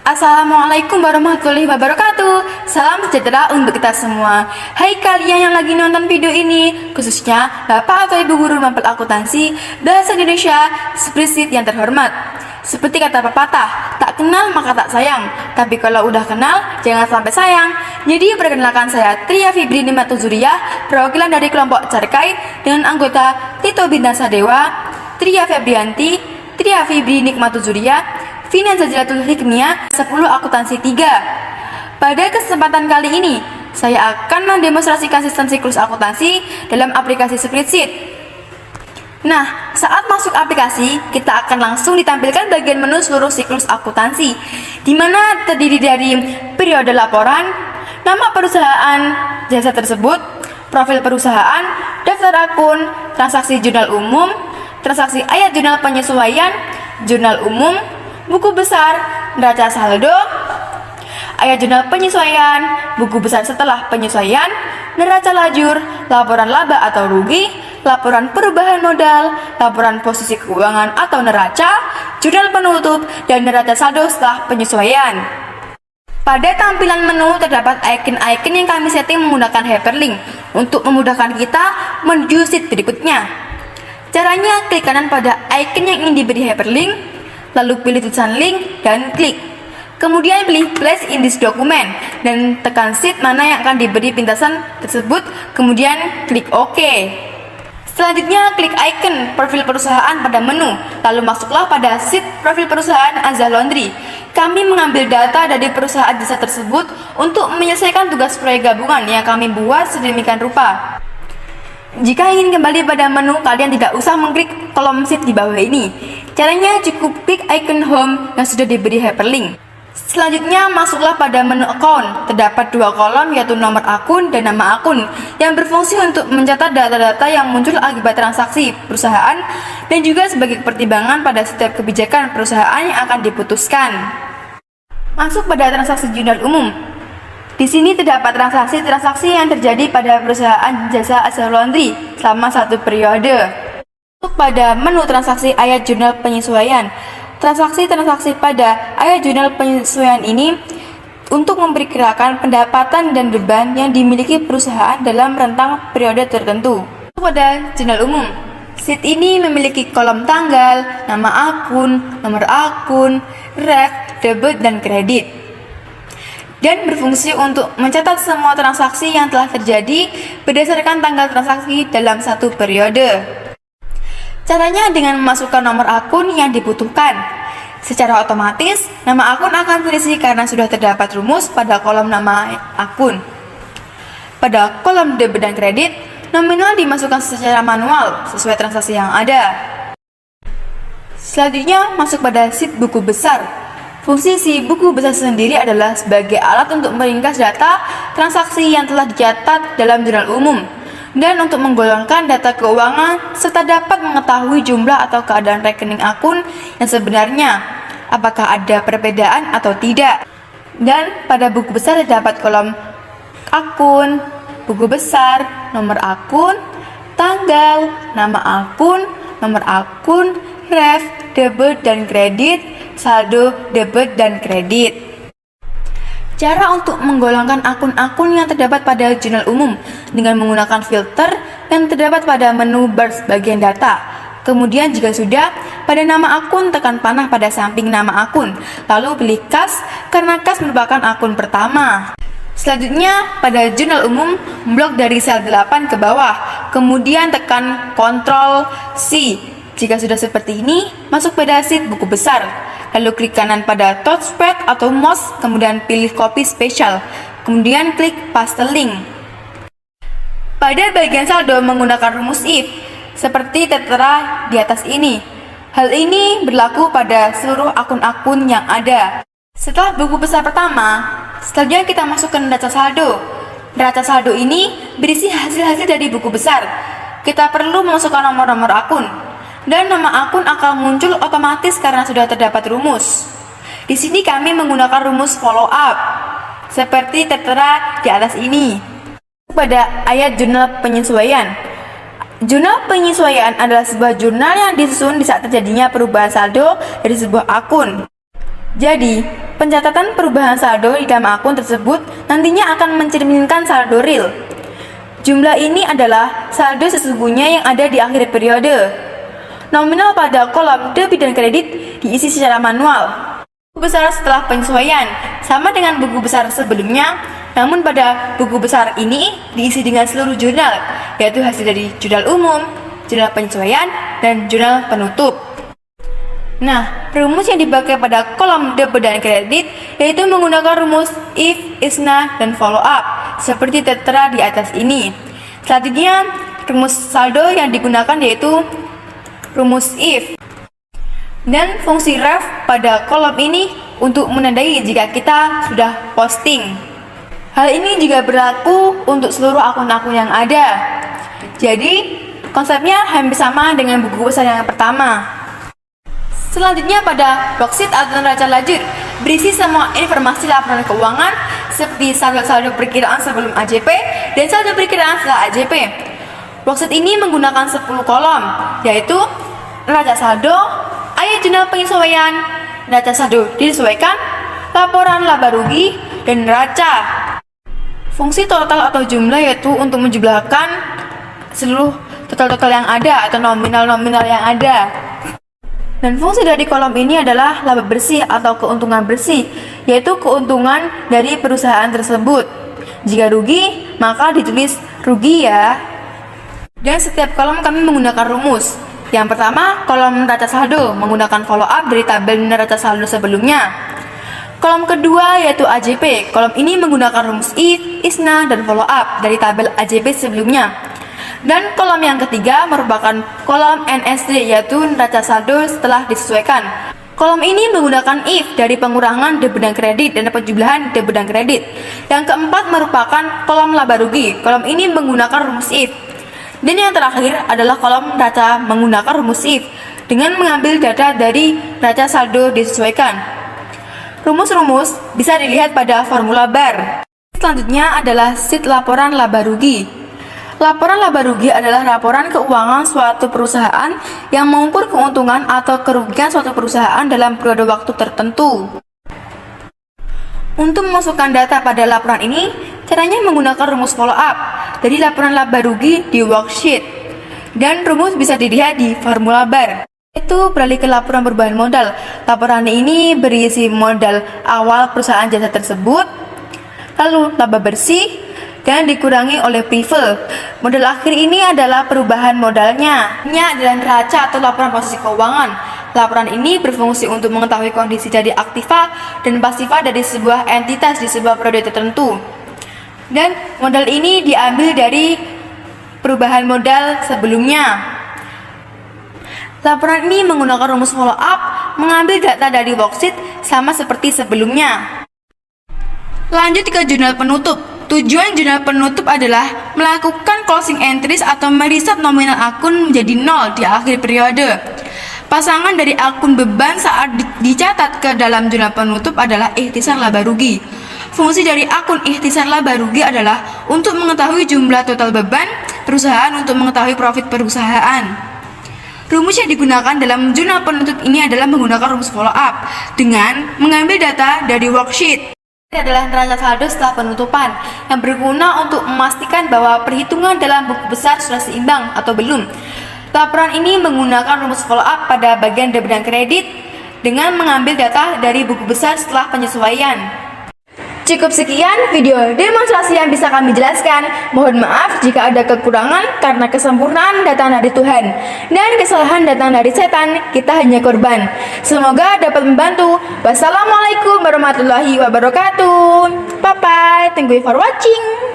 Assalamualaikum warahmatullahi wabarakatuh. Salam sejahtera untuk kita semua. Hai kalian yang lagi nonton video ini, khususnya Bapak atau Ibu guru mapel akuntansi bahasa Indonesia Spreadsheet yang terhormat. Seperti kata pepatah, tak kenal maka tak sayang. Tapi kalau udah kenal, jangan sampai sayang. Jadi perkenalkan saya Tria Fibri Nimatu Zuriyah, perwakilan dari kelompok Carkai dengan anggota Tito Bintang Sadewa, Tria Febrianti, Tria Fibri Nikmatu Zuriyah, Finansa Zalatul Hikmiyah 10 Akuntansi 3. Pada kesempatan kali ini, saya akan mendemonstrasikan sistem siklus akuntansi dalam aplikasi Spreadsheet. Nah, saat masuk aplikasi, kita akan langsung ditampilkan bagian menu seluruh siklus akuntansi, di mana terdiri dari periode laporan, nama perusahaan jasa tersebut, profil perusahaan, daftar akun, transaksi jurnal umum, transaksi ayat jurnal penyesuaian, jurnal umum, buku besar, neraca saldo, ayat jurnal penyesuaian, buku besar setelah penyesuaian, neraca lajur, laporan laba atau rugi, laporan perubahan modal, laporan posisi keuangan atau neraca, jurnal penutup, dan neraca saldo setelah penyesuaian. Pada tampilan menu terdapat icon-icon yang kami setting menggunakan hyperlink untuk memudahkan kita menuju sheet berikutnya. Caranya, klik kanan pada icon yang ingin diberi hyperlink, lalu pilih tulisan link dan klik. Kemudian pilih place in this document dan tekan sheet mana yang akan diberi pintasan tersebut, kemudian klik OK. Selanjutnya klik icon profil perusahaan pada menu, lalu masuklah pada sheet profil perusahaan Azza Laundry. Kami mengambil data dari perusahaan jasa tersebut untuk menyelesaikan tugas proyek gabungan yang kami buat sedemikian rupa. Jika ingin kembali pada menu, kalian tidak usah mengklik kolom sheet di bawah ini. Caranya cukup klik icon home yang sudah diberi hyperlink. Selanjutnya masuklah pada menu account. Terdapat dua kolom, yaitu nomor akun dan nama akun, yang berfungsi untuk mencatat data-data yang muncul akibat transaksi perusahaan dan juga sebagai pertimbangan pada setiap kebijakan perusahaan yang akan diputuskan. Masuk pada transaksi jurnal umum. Di sini terdapat transaksi-transaksi yang terjadi pada perusahaan jasa Azza Laundry selama satu periode. Masuk pada menu transaksi ayat jurnal penyesuaian. Transaksi-transaksi pada ayat jurnal penyesuaian ini untuk memperkirakan pendapatan dan beban yang dimiliki perusahaan dalam rentang periode tertentu. Masuk pada jurnal umum. Sheet ini memiliki kolom tanggal, nama akun, nomor akun, ref, debit, dan kredit, dan berfungsi untuk mencatat semua transaksi yang telah terjadi berdasarkan tanggal transaksi dalam satu periode. Caranya dengan memasukkan nomor akun yang dibutuhkan. Secara otomatis, nama akun akan terisi karena sudah terdapat rumus pada kolom nama akun. Pada kolom debit dan kredit, nominal dimasukkan secara manual sesuai transaksi yang ada. Selanjutnya, masuk pada sheet buku besar. Fungsi si buku besar sendiri adalah sebagai alat untuk meringkas data transaksi yang telah dicatat dalam jurnal umum dan untuk menggolongkan data keuangan serta dapat mengetahui jumlah atau keadaan rekening akun yang sebenarnya, apakah ada perbedaan atau tidak. Dan pada buku besar terdapat kolom akun, buku besar, nomor akun, tanggal, nama akun, nomor akun, ref, debit dan kredit, saldo, debit, dan kredit. Cara untuk menggolongkan akun-akun yang terdapat pada jurnal umum dengan menggunakan filter yang terdapat pada menu bar bagian data. Kemudian jika sudah, pada nama akun tekan panah pada samping nama akun, lalu pilih kas karena kas merupakan akun pertama. Selanjutnya, pada jurnal umum, blok dari sel 8 ke bawah, kemudian tekan Ctrl C. Jika sudah seperti ini, masuk pada sheet buku besar. Lalu klik kanan pada touchpad atau mouse, kemudian pilih copy spesial, kemudian klik paste link. Pada bagian saldo menggunakan rumus if, seperti tertera di atas ini. Hal ini berlaku pada seluruh akun-akun yang ada. Setelah buku besar pertama, selanjutnya kita masuk ke neraca saldo. Neraca saldo ini berisi hasil-hasil dari buku besar. Kita perlu memasukkan nomor-nomor akun, dan nama akun akan muncul otomatis karena sudah terdapat rumus. Di sini kami menggunakan rumus follow up seperti tertera di atas ini. Pada ayat jurnal penyesuaian. Jurnal penyesuaian adalah sebuah jurnal yang disusun di saat terjadinya perubahan saldo dari sebuah akun. Jadi, Pencatatan perubahan saldo di dalam akun tersebut nantinya akan mencerminkan saldo real. Jumlah ini adalah saldo sesungguhnya yang ada di akhir periode. Nominal pada kolom debit dan kredit diisi secara manual. Buku besar setelah penyesuaian sama dengan buku besar sebelumnya, namun pada buku besar ini diisi dengan seluruh jurnal, yaitu hasil dari jurnal umum, jurnal penyesuaian, dan jurnal penutup. Nah, rumus yang dipakai pada kolom debit dan kredit yaitu menggunakan rumus if, isna, dan follow up seperti tertera di atas ini. Selanjutnya, rumus saldo yang digunakan yaitu rumus if. Dan fungsi ref pada kolom ini untuk menandai jika kita sudah posting. Hal ini juga berlaku untuk seluruh akun-akun yang ada. Jadi, konsepnya hampir sama dengan buku besar yang pertama. Selanjutnya pada worksheet atau neraca lanjut berisi semua informasi laporan keuangan seperti saldo-saldo perkiraan sebelum AJP dan saldo perkiraan setelah AJP. Worksheet ini menggunakan 10 kolom, yaitu neraca saldo, ayat jurnal penyesuaian, neraca saldo disesuaikan, laporan laba rugi, dan neraca. Fungsi total atau jumlah yaitu untuk menjumlahkan seluruh total-total yang ada atau nominal-nominal yang ada. Dan fungsi dari kolom ini adalah laba bersih atau keuntungan bersih, yaitu keuntungan dari perusahaan tersebut. Jika rugi, maka ditulis rugi ya. Dan setiap kolom kami menggunakan rumus. Yang pertama, kolom neraca saldo menggunakan follow up dari tabel neraca saldo sebelumnya. Kolom kedua yaitu AJP. Kolom ini menggunakan rumus if, isna, dan follow up dari tabel AJP sebelumnya. Dan kolom yang ketiga merupakan kolom NSD yaitu neraca saldo setelah disesuaikan. Kolom ini menggunakan if dari pengurangan debit dan kredit dan penjumlahan debit dan kredit. Yang keempat merupakan kolom laba rugi. Kolom ini menggunakan rumus if. Dan yang terakhir adalah kolom neraca menggunakan rumus if dengan mengambil data dari neraca saldo disesuaikan. Rumus-rumus bisa dilihat pada formula bar. Selanjutnya adalah sheet laporan laba rugi. Laporan laba rugi adalah laporan keuangan suatu perusahaan yang mengukur keuntungan atau kerugian suatu perusahaan dalam periode waktu tertentu. Untuk memasukkan data pada laporan ini, caranya menggunakan rumus follow up dari laporan laba rugi di worksheet. Dan rumus bisa dilihat di formula bar. Itu beralih ke laporan perubahan modal. Laporan ini berisi modal awal perusahaan jasa tersebut, lalu laba bersih, dan dikurangi oleh privilege. Modal akhir ini adalah perubahan modalnya. Ini adalah neraca atau laporan posisi keuangan. Laporan ini berfungsi untuk mengetahui kondisi dari aktiva dan pasiva dari sebuah entitas di sebuah periode tertentu. Dan modal ini diambil dari perubahan modal sebelumnya. Laporan ini menggunakan rumus follow up, mengambil data dari worksheet sama seperti sebelumnya. Lanjut ke jurnal penutup. Tujuan jurnal penutup adalah melakukan closing entries atau meriset nominal akun menjadi nol di akhir periode. Pasangan dari akun beban saat dicatat ke dalam jurnal penutup adalah ikhtisar laba rugi. Fungsi dari akun ikhtisar laba rugi adalah untuk mengetahui jumlah total beban perusahaan untuk mengetahui profit perusahaan. Rumus yang digunakan dalam jurnal penutup ini adalah menggunakan rumus follow up dengan mengambil data dari worksheet. Ini adalah neraca saldo setelah penutupan yang berguna untuk memastikan bahwa perhitungan dalam buku besar sudah seimbang atau belum. Laporan ini menggunakan rumus follow up pada bagian debit dan kredit dengan mengambil data dari buku besar setelah penyesuaian. Cukup sekian video demonstrasi yang bisa kami jelaskan. Mohon maaf jika ada kekurangan karena kesempurnaan datang dari Tuhan dan kesalahan datang dari setan, kita hanya korban. Semoga dapat membantu. Wassalamualaikum warahmatullahi wabarakatuh. Bye bye. Thank you for watching.